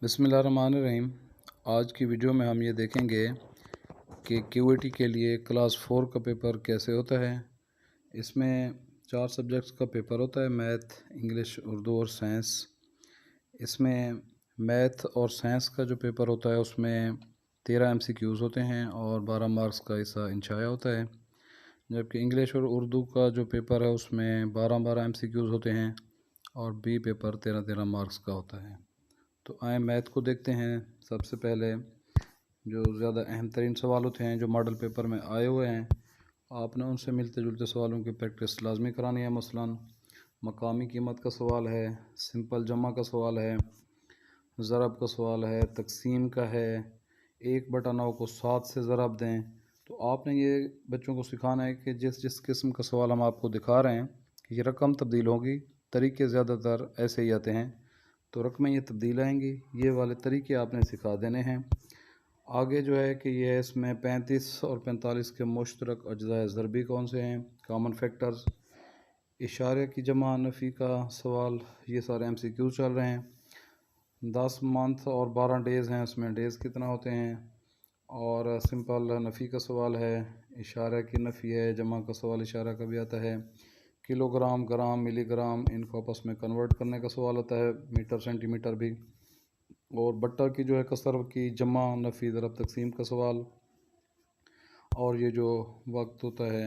बिस्मिल्लाहिर्रहमानिर्रहीम। आज की वीडियो में हम ये देखेंगे कि क्यूईटी के लिए क्लास 4 का पेपर कैसे होता है। इसमें 4 सब्जेक्ट्स का पेपर होता है, मैथ, इंग्लिश, उर्दू और साइंस। इसमें मैथ और साइंस का जो पेपर होता है उसमें 13 एमसीक्यूज़ होते हैं और 12 मार्क्स का हिस्सा इंशाया होता है। जबकि इंग्लिश और उर्दू का जो पेपर है उसमें 12-12 एमसीक्यूज़ होते हैं और बी पेपर 13-13 मार्क्स का होता है। तो आए मैथ को देखते हैं। सबसे पहले जो ज़्यादा अहम तरीन सवाल होते हैं जो मॉडल पेपर में आए हुए हैं, आपने उनसे मिलते जुलते सवालों की प्रैक्टिस लाजमी करानी है। मसलन मकामी कीमत का सवाल है, सिंपल जमा का सवाल है, ज़रब का सवाल है, तकसीम का है, 1/9 को 7 से ज़रब दें। तो आपने ये बच्चों को सिखाना है कि जिस जिस किस्म का सवाल हम आपको दिखा रहे हैं कि ये रकम तब्दील होगी, तरीके ज़्यादातर ऐसे ही आते हैं, तो रकमें ये तब्दील आएंगी, ये वाले तरीके आपने सिखा देने हैं। आगे जो है कि ये इसमें 35 और 45 के मुश्तरक अज्ज़ाए ज़रबी कौन से हैं, कॉमन फैक्टर्स, इशारे की जमा नफ़ी का सवाल, ये सारे एमसीक्यू चल रहे हैं। 10 मंथ और 12 डेज़ हैं, उसमें डेज़ कितना होते हैं, और सिंपल नफ़ी का सवाल है, इशारे की नफ़ी है, जमा का सवाल इशारा का भी आता है, किलोग्राम, ग्राम, मिलीग्राम, इनको आपस में कन्वर्ट करने का सवाल होता है, मीटर, सेंटीमीटर भी, और बट्टा की जो है कसर की जमा, नफ़ी, ज़रब, तकसीम का सवाल, और ये जो वक्त होता है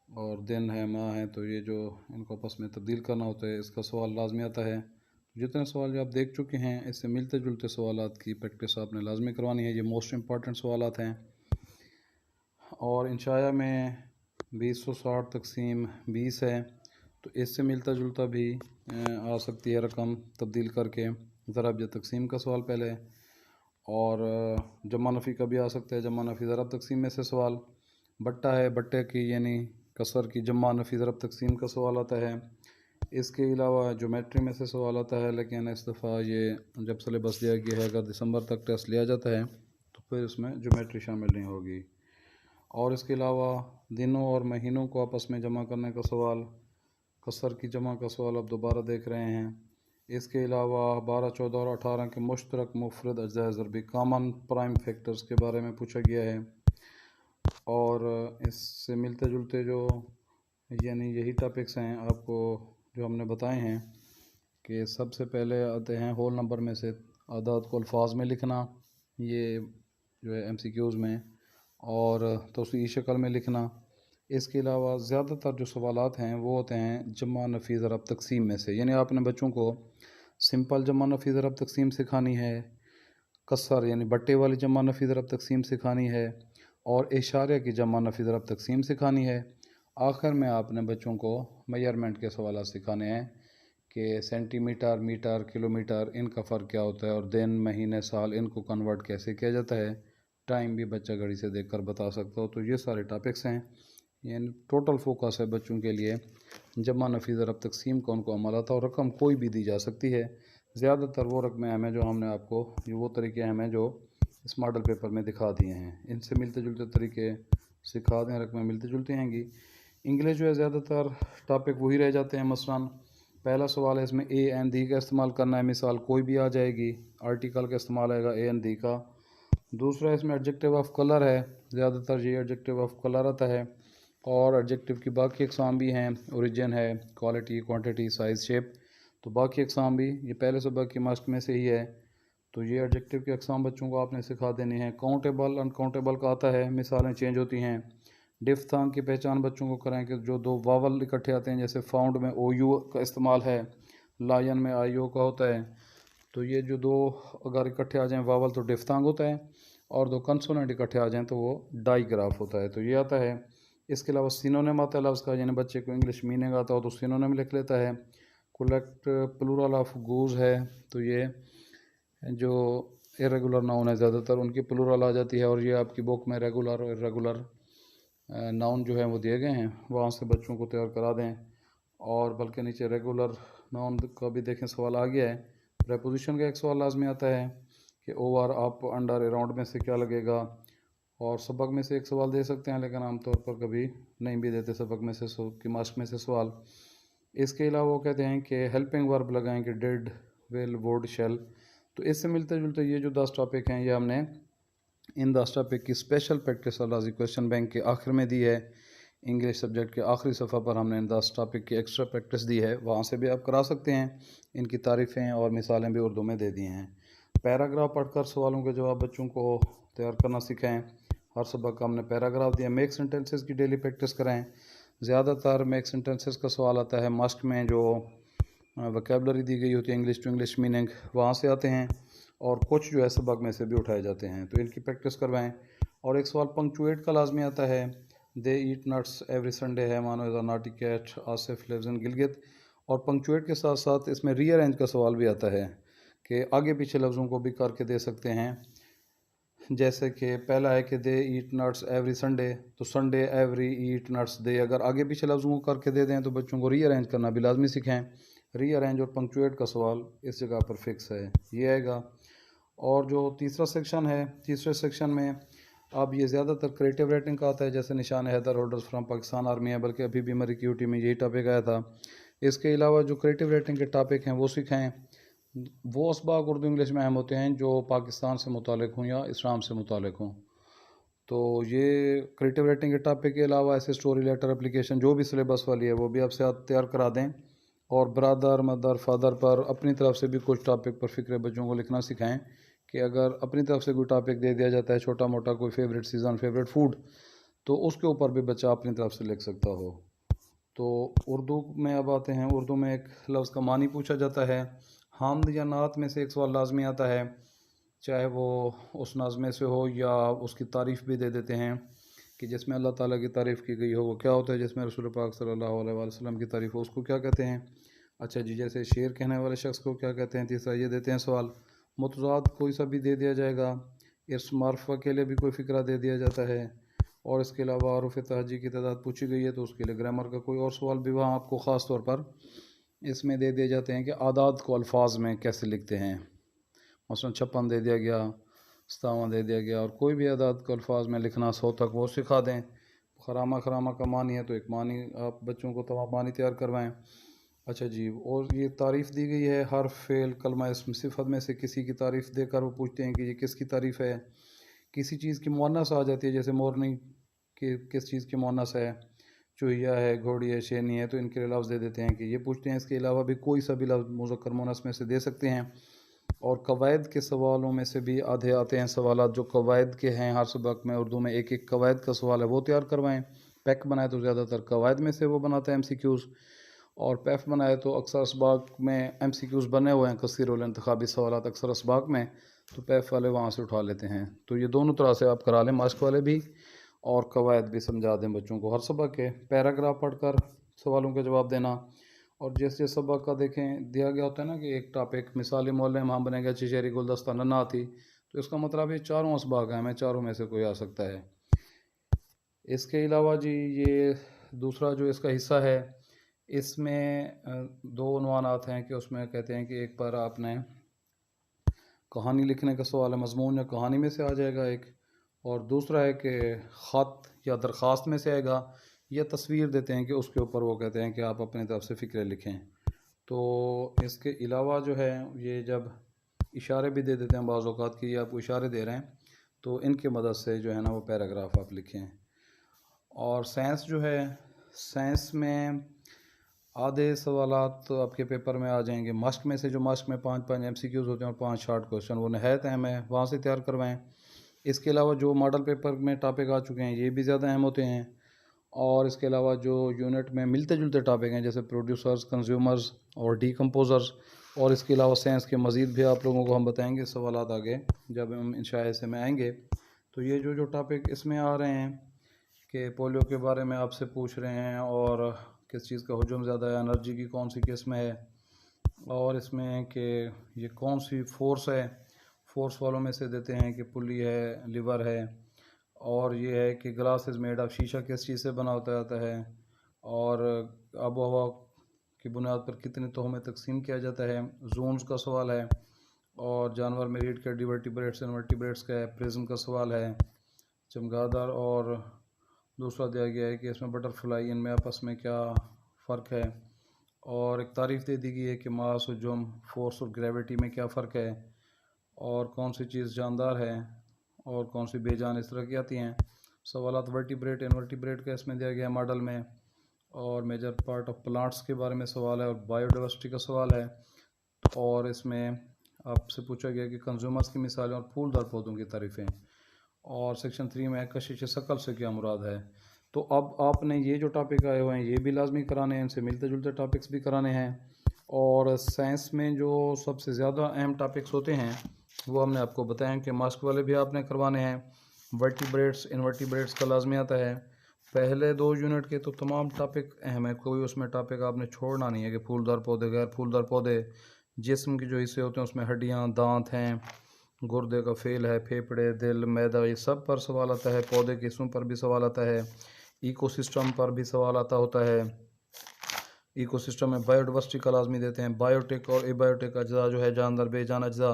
और दिन है, माह है, तो ये जो इनको आपस में तब्दील करना होता है, इसका सवाल लाजमी आता है। जितने सवाल जो आप देख चुके हैं, इससे मिलते जुलते सवालात की प्रैक्टिस आपने लाजमी करवानी है। ये मोस्ट इम्पॉर्टेंट सवालात हैं। और इंशाया में 2060 तकसीम 20 है, तो इससे मिलता जुलता भी आ सकती है रकम तब्दील करके। ज़रब या तकसीम का सवाल पहले, और जमा नफ़ी का भी आ सकता है, जमा नफ़ी ज़रब तकसीम में से सवाल। बट्टा है, बट्टे की यानी कसर की जमा नफ़ी ज़रब तकसीम का सवाल आता है। इसके अलावा ज्योमेट्री में से सवाल आता है, लेकिन इस दफ़ा ये जब सिलेबस दिया गया है, अगर दिसंबर तक टेस्ट लिया जाता है तो फिर इसमें ज्योमेट्री शामिल नहीं होगी। और इसके अलावा दिनों और महीनों को आपस में जमा करने का सवाल, कसर की जमा का सवाल आप दोबारा देख रहे हैं। इसके अलावा 12, 14 और 18 के मुश्तरक मुफरद अज्ज़ाए ज़रबी, कॉमन प्राइम फैक्टर्स के बारे में पूछा गया है। और इससे मिलते जुलते जो यानी यही टॉपिक्स हैं आपको जो हमने बताए हैं कि सबसे पहले आते हैं होल नंबर में से आदाद को अल्फाज में लिखना, ये जो है एमसीक्यूज़ में, और तौसीई शक्ल में लिखना। इसके अलावा ज़्यादातर जो सवालात हैं वो होते हैं जमा नफ़ी ज़रब तकसीम में से, यानी आपने बच्चों को सिंपल जमा नफ़ी ज़रब तकसीम सिखानी है, कसर यानी बट्टे वाली जमा नफ़ी ज़रब तकसीम सिखानी है, और इशारे की जमा नफ़ी ज़रब तकसीम सिखानी है। आखिर में आपने बच्चों को मेजरमेंट के सवाल सिखाने हैं कि सेंटीमीटर, मीटर, किलोमीटर, इनका फ़र्क क्या होता है, और दिन, महीने, साल, इनको कन्वर्ट कैसे किया जाता है। टाइम भी बच्चा घड़ी से देखकर बता सकता हो। तो ये सारे टॉपिक्स हैं, यानी टोटल फोकस है बच्चों के लिए जमा नफ़ी ज़रब तकसीम का उनको अमल आता है। और रकम कोई भी दी जा सकती है, ज़्यादातर वो रकमें अहम हैं जो हमने आपको, ये वो तरीके अहम हैं जो इस मॉडल पेपर में दिखा दिए हैं, इनसे मिलते जुलते तरीके सिखा दें, रकमें मिलती जुलती हैंगी। इंग्लिश जो है ज़्यादातर टॉपिक वही रह जाते हैं। मसलन पहला सवाल है, इसमें ए एंड दी का इस्तेमाल करना है, मिसाल कोई भी आ जाएगी, आर्टिकल का इस्तेमाल आएगा ए एंड दी का। दूसरा इसमें एडजेक्टिव ऑफ कलर है, ज़्यादातर ये एडजेक्टिव ऑफ कलर आता है, और एडजेक्टिव की बाकी अक़साम भी हैं, ओरिजिन है, क्वालिटी, क्वांटिटी, साइज़, शेप। तो बाकी अक़साम भी ये पहले सबक की मश्क में से ही है, तो ये एडजेक्टिव की अक़साम बच्चों को आपने सिखा देनी है। काउंटेबल, अनकाउंटेबल का आता है, मिसालें चेंज होती हैं। डिफ्थांग की पहचान बच्चों को कराएं कि जो दो वावल इकट्ठे आते हैं, जैसे फाउंड में ओ यू का इस्तेमाल है, लायन में आई ओ का होता है, तो ये जो दो अगर इकट्ठे आ जाएं वावल तो डिफ्थांग होता है, और दो कंसोनेंट इकट्ठे आ जाएं तो वो डाईग्राफ होता है। तो ये आता है। इसके अलावा सिनोनिम आता है लफ्ज़ का, यानी बच्चे को इंग्लिश मीनिंग आता हो तो सिनोनिम लिख लेता है। कलेक्ट प्लूरल ऑफ गूज है, तो ये जो इरेगुलर नाउन है ज़्यादातर उनकी प्लूरल आ जाती है, और ये आपकी बुक में रेगुलर और इरेगुलर नाउन जो है वो दिए गए हैं, वहाँ से बच्चों को तैयार करा दें। और बल्कि नीचे रेगुलर नाउन का भी देखें सवाल आ गया है। प्रेपोजिशन का एक सवाल लाजमी आता है कि ओवर, अप, अंडर, अराउंड में से क्या लगेगा। और सबक में से एक सवाल दे सकते हैं, लेकिन आमतौर पर कभी नहीं भी देते सबक में से की मास्क में से सवाल। इसके अलावा वो कहते हैं कि हेल्पिंग वर्ब लगाएं कि डिड, विल, वुड, शेल। तो इससे मिलते जुलते ये जो 10 टॉपिक हैं, ये हमने इन 10 टॉपिक की स्पेशल प्रैक्टिस अलाजी क्वेश्चन बैंक के आखिर में दी है। इंग्लिश सब्जेक्ट के आखिरी सफ़ा पर हमने इन 10 टॉपिक की एक्स्ट्रा प्रैक्टिस दी है, वहाँ से भी आप करा सकते हैं। इनकी तारीफ़ें और मिसालें भी उर्दू में दे दी हैं। पैराग्राफ पढ़कर सवालों के जवाब बच्चों को तैयार करना सिखाएं। हर सबक का हमने पैराग्राफ दिया। मेक सेंटेंसेस की डेली प्रैक्टिस कराएं। ज़्यादातर मेक सेंटेंसेस का सवाल आता है मस्क में, जो वोकेबलरी दी गई होती है, इंग्लिश टू इंग्लिश मीनिंग, वहाँ से आते हैं, और कुछ जो है सबक में से भी उठाए जाते हैं, तो इनकी प्रैक्टिस करवाएं। और एक सवाल पंक्चुएट का लाजमी आता है। They eat nuts every Sunday है, Mano is a naughty cat, Asif lives in Gilgit. और पंक्चुएट के साथ साथ इसमें रीअरेंज का सवाल भी आता है कि आगे पीछे लफ्ज़ों को भी करके दे सकते हैं। जैसे कि पहला है कि दे ईट नट्स एवरी संडे, तो संडे एवरी ईट नट्स दे, अगर आगे पीछे लफ्ज़ों को करके दे दें तो बच्चों को रीअरेंज करना भी लाजमी सीखें। रीअरेंज और पंक्चुएट का सवाल इस जगह पर फिक्स है, ये आएगा। और जो तीसरा सेक्शन है, तीसरे सेक्शन में अब ये ज़्यादातर क्रिएटिव राइटिंग का आता है, जैसे Nishan Haider holders from Pakistan army है, बल्कि अभी भी मेरी क्यूटी में यही टॉपिक आया था। इसके अलावा जो क्रिएटिव राइटिंग के टॉपिक हैं वो सीखें। वो असबाक उर्दू इंग्लिश में अहम होते हैं जो पाकिस्तान से मुतालिक हों या इस्लाम से मुतालिक हों। तो ये क्रिएटिव राइटिंग के टॉपिक के अलावा ऐसे स्टोरी लेटर एप्लीकेशन जो भी सिलेबस वाली है वो भी आपसे तैयार करा दें। और ब्रदर मदर फादर पर अपनी तरफ से भी कुछ टॉपिक पर फ़िक्र बच्चों को लिखना सिखाएं कि अगर अपनी तरफ से कोई टॉपिक दे दिया जाता है छोटा मोटा, कोई फेवरेट सीज़न, फेवरेट फूड, तो उसके ऊपर भी बच्चा अपनी तरफ से लिख सकता हो। तो उर्दू में अब आते हैं। उर्दू में एक लफ्ज़ का मानी पूछा जाता है। हामद या नात में से एक सवाल लाजमी आता है, चाहे वो उस नाज़ से हो या उसकी तारीफ़ भी दे देते हैं कि जिसमें अल्लाह ताला की तारीफ़ की गई हो वो क्या होता है, जिसमें रसूल पाक सल्लल्लाहु अलैहि वसल्लम की तारीफ़ हो उसको क्या कहते हैं। अच्छा जी, जैसे शेर कहने वाले शख्स को क्या कहते हैं। तीसरा ये देते हैं सवाल, मुतज़ाद कोई सा भी दे दिया जाएगा। इर्स मार्फा के लिए भी कोई फ़िक्रा दे दिया जाता है। और इसके अलावा अरूफ़ तहजी की तादाद पूछी गई है तो उसके लिए ग्रामर का कोई और सवाल भी वहाँ आपको ख़ास तौर पर इसमें दे दिए जाते हैं कि आदाद को अल्फाज में कैसे लिखते हैं। मसलन 56 दे दिया गया, 57 दे दिया गया, और कोई भी आदाद को अल्फाज में लिखना 100 तक वो सिखा दें। खरामा खरामा का मानी है तो एक मानी आप बच्चों को तमाम मानी तैयार करवाएं। अच्छा जी, और ये तारीफ़ दी गई है हर फ़ेल कलमा इसम सिफ़त में से किसी की तारीफ़ देकर वो पूछते हैं कि ये किसकी तारीफ़ है। किसी चीज़ की मुअन्नस आ जाती है, जैसे मोरनी कि किस चीज़ की मुअन्नस है, चूहिया है, घोड़ी है, शेरनी है, तो इनके लिए लफ्ज़ दे देते हैं कि ये पूछते हैं। इसके अलावा भी कोई सा भी लफ्ज़ मुज़क्कर मुअन्नस में से दे सकते हैं। और कवायद के सवालों में से भी आधे आते हैं सवाल जो कवायद के हैं। हर सबक में उर्दू में एक एक कवायद का सवाल है वो तैयार करवाएं। पैक बनाए तो ज़्यादातर कवायद में से वो बनाते हैं MCQs, और पैफ बनाए तो अक्सर असबाक में MCQs बने हुए हैं, कसीरुल इंतखाबी सवालात अक्सर असबाक में, तो पैफ वाले वहाँ से उठा लेते हैं। तो ये दोनों तरह से आप करा लें, मास्क वाले भी और कवायद भी समझा दें बच्चों को। हर सबक के पैराग्राफ पढ़कर सवालों के जवाब देना। और जैसे सबक का देखें दिया गया होता है ना कि एक टॉपिक मिसाली मोहल्ले में हम बनेगा चिशेरी गुलदस्ता नन्ना थी, तो इसका मतलब ये चारों असबाक हैं, हमें चारों में से कोई आ सकता है। इसके अलावा जी ये दूसरा जो इसका हिस्सा है, इसमें दो उन्वानात हैं कि उसमें कहते हैं कि एक पर आपने कहानी लिखने का सवाल है, मजमून या कहानी में से आ जाएगा एक, और दूसरा है कि ख़त या दरख्वास्त में से आएगा, या तस्वीर देते हैं कि उसके ऊपर वो कहते हैं कि आप अपनी तरफ से फ़िक्र लिखें। तो इसके अलावा जो है ये जब इशारे भी दे देते हैं बाज़ औक़ात कि ये आपको इशारे दे रहे हैं, तो इनकी मदद से जो है ना वो पैराग्राफ आप लिखें। और साइंस जो है, साइंस में आधे सवालात तो आपके पेपर में आ जाएंगे मास्क में से, जो मास्क में 5-5 MCQs होते हैं और 5 शॉर्ट क्वेश्चन, वो नहायत अहम है, वहाँ से तैयार करवाएं। इसके अलावा जो मॉडल पेपर में टॉपिक आ चुके हैं ये भी ज़्यादा अहम होते हैं। और इसके अलावा जो यूनिट में मिलते जुलते टॉपिक हैं जैसे प्रोड्यूसर्स, कंज्यूमर्स और डीकम्पोजर्स, और इसके अलावा साइंस के मज़ीद भी आप लोगों को हम बताएंगे सवालात आगे जब हम इंशाअल्लाह से में आएंगे। तो ये जो टॉपिक इसमें आ रहे हैं कि पोलियो के बारे में आपसे पूछ रहे हैं, और किस चीज़ का हुजूम ज़्यादा है, एनर्जी की कौन सी किस्म है, और इसमें कि ये कौन सी फोर्स है, फोर्स वालों में से देते हैं कि पुली है, लिवर है, और ये है कि ग्लास इज़ मेड ऑफ, शीशा किस चीज़ से बना होता जाता है, और आबो हवा की बुनियाद पर कितने तहों में तकसीम किया जाता है, जोन्स का सवाल है, और जानवर में रीढ़ के डिवर्टिब्रेट्स इनवर्टिब्रेट्स का है, प्रिज्म का सवाल है, चमगादड़, और दूसरा दिया गया है कि इसमें बटरफ्लाई, इनमें आपस में क्या फ़र्क है, और एक तारीफ़ दे दी गई है कि मास और जुर्म, फोर्स और ग्रेविटी में क्या फ़र्क है, और कौन सी चीज़ जानदार है और कौन सी बेजान, इस तरह की आती हैं। सवालात वर्टिब्रेट इनवर्टिब्रेट का इसमें दिया गया मॉडल में, और मेजर पार्ट ऑफ प्लांट्स के बारे में सवाल है, और बायोडाइवर्सिटी का सवाल है। और इसमें आपसे पूछा गया कि कंज्यूमर्स की मिसालें और फूलदार पौधों की तारीफ़ें। और सेक्शन 3 में कशिश शकल से क्या मुराद है। तो अब आपने ये जो टॉपिक आए हुए हैं ये भी लाजमी कराने हैं, इनसे मिलते जुलते टॉपिक्स भी कराने हैं। और साइंस में जो सबसे ज़्यादा अहम टॉपिक्स होते हैं वो हमने आपको बताएं कि मास्क वाले भी आपने करवाने हैं। वर्टिब्रेट्स इनवर्टिब्रेट्स का लाजमी आता है। पहले 2 यूनिट के तो तमाम टॉपिक अहम है, कोई उसमें टॉपिक आपने छोड़ना नहीं है कि फूलदार पौधे गैर फूलदार पौधे, जिस्म के जो हिस्से होते हैं उसमें हड्डियाँ, दांत हैं, गुर्दे का फेल है, फेफड़े, दिल, मैदा, ये सब पर सवाल आता है। पौधे के हिस्सों पर भी सवाल आता है। इकोसिस्टम पर भी सवाल आता होता है। इकोसिस्टम में बायोडाइवर्सिटी का लाजमी देते हैं। बायोटिक और एबायोटिक अज्जा जो है जानदार बेजान अज्जा।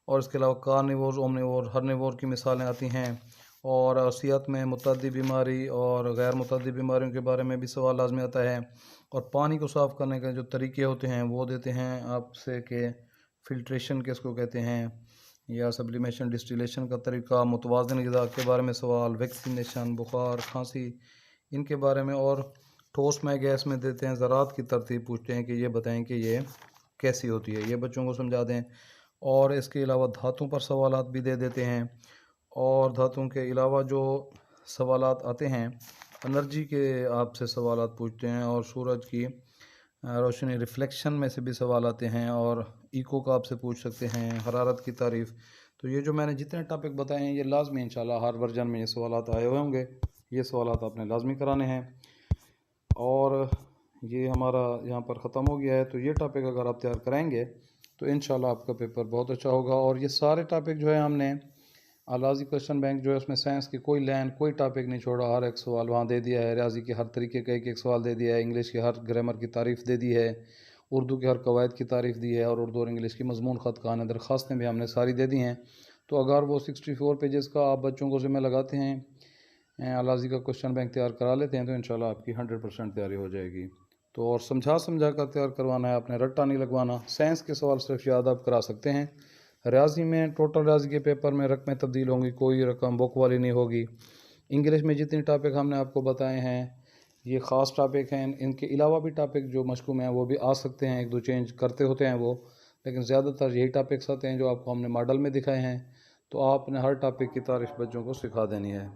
और इसके अलावा कार्निवोर, ओमनिवोर, हर्निवोर की मिसालें आती हैं। और सेहत में मुतअद्दी बीमारी और गैर मुतअद्दी बीमारियों के बारे में भी सवाल लाजमी आता है। और पानी को साफ़ करने के जो तरीके होते हैं वो देते हैं आपसे कि फ़िल्ट्रेशन किसको कहते हैं, या सब्लिमेशन डिस्टिलेशन का तरीका, मुतवाज़िन ग़िज़ा के बारे में सवाल, वैक्सीनेशन, बुखार, खांसी, इनके बारे में। और ठोस में गैस में देते हैं ज़रात की तरतीब पूछते हैं कि ये बताएं कि ये कैसी होती है, ये बच्चों को समझा दें। और इसके अलावा धातुओं पर सवालात भी दे देते हैं। और धातुओं के अलावा जो सवालात आते हैं एनर्जी के आपसे सवालात पूछते हैं, और सूरज की रोशनी रिफ्लेक्शन में से भी सवाल आते हैं, और इको का आपसे पूछ सकते हैं, हरारत की तारीफ़। तो ये जो मैंने जितने टॉपिक बताए हैं ये लाजमी इंशाल्लाह हर वर्जन में ये सवालात आए हुए होंगे। ये सवालात आपने लाजमी कराने हैं। और ये हमारा यहाँ पर ख़त्म हो गया है। तो ये टॉपिक अगर आप तैयार कराएंगे तो इंशाल्लाह आपका पेपर बहुत अच्छा होगा। और ये सारे टॉपिक जो है हमने अलाजी क्वेश्चन बैंक जो है उसमें साइंस की कोई लाइन कोई टॉपिक नहीं छोड़ा, हर एक सवाल वहाँ दे दिया है। रियाजी के हर तरीके का एक एक सवाल दे दिया है, इंग्लिश के हर ग्रामर की तारीफ़ दे दी है, उर्दू के हर कवायद की तारीफ़ दी है, और उर्दू और इंग्लिश की मजमून ख़त कहानी दरख्वास्तें भी हमने सारी दे दी हैं। तो अगर वो 64 पेजेस का आप बच्चों को ज़िम्मे लगाते हैं, अलाजी का क्वेश्चन बैंक तैयार करा लेते हैं, तो इंशाल्लाह आपकी 100% तैयारी हो जाएगी। तो और समझा कर तैयार करवाना है आपने, रट्टा नहीं लगवाना। साइंस के सवाल सिर्फ याद आप करा सकते हैं। रियाजी में टोटल रियाजी के पेपर में रकमें तब्दील होंगी, कोई रकम बुक वाली नहीं होगी। इंग्लिश में जितनी टॉपिक हमने आपको बताए हैं ये ख़ास टॉपिक हैं, इनके अलावा भी टॉपिक जो मशकूम हैं वो भी आ सकते हैं, एक दो चेंज करते होते हैं वो, लेकिन ज़्यादातर यही टॉपिक्स आते हैं जो आपको हमने मॉडल में दिखाए हैं। तो आपने हर टॉपिक की तारीफ़ बच्चों को सिखा देनी है।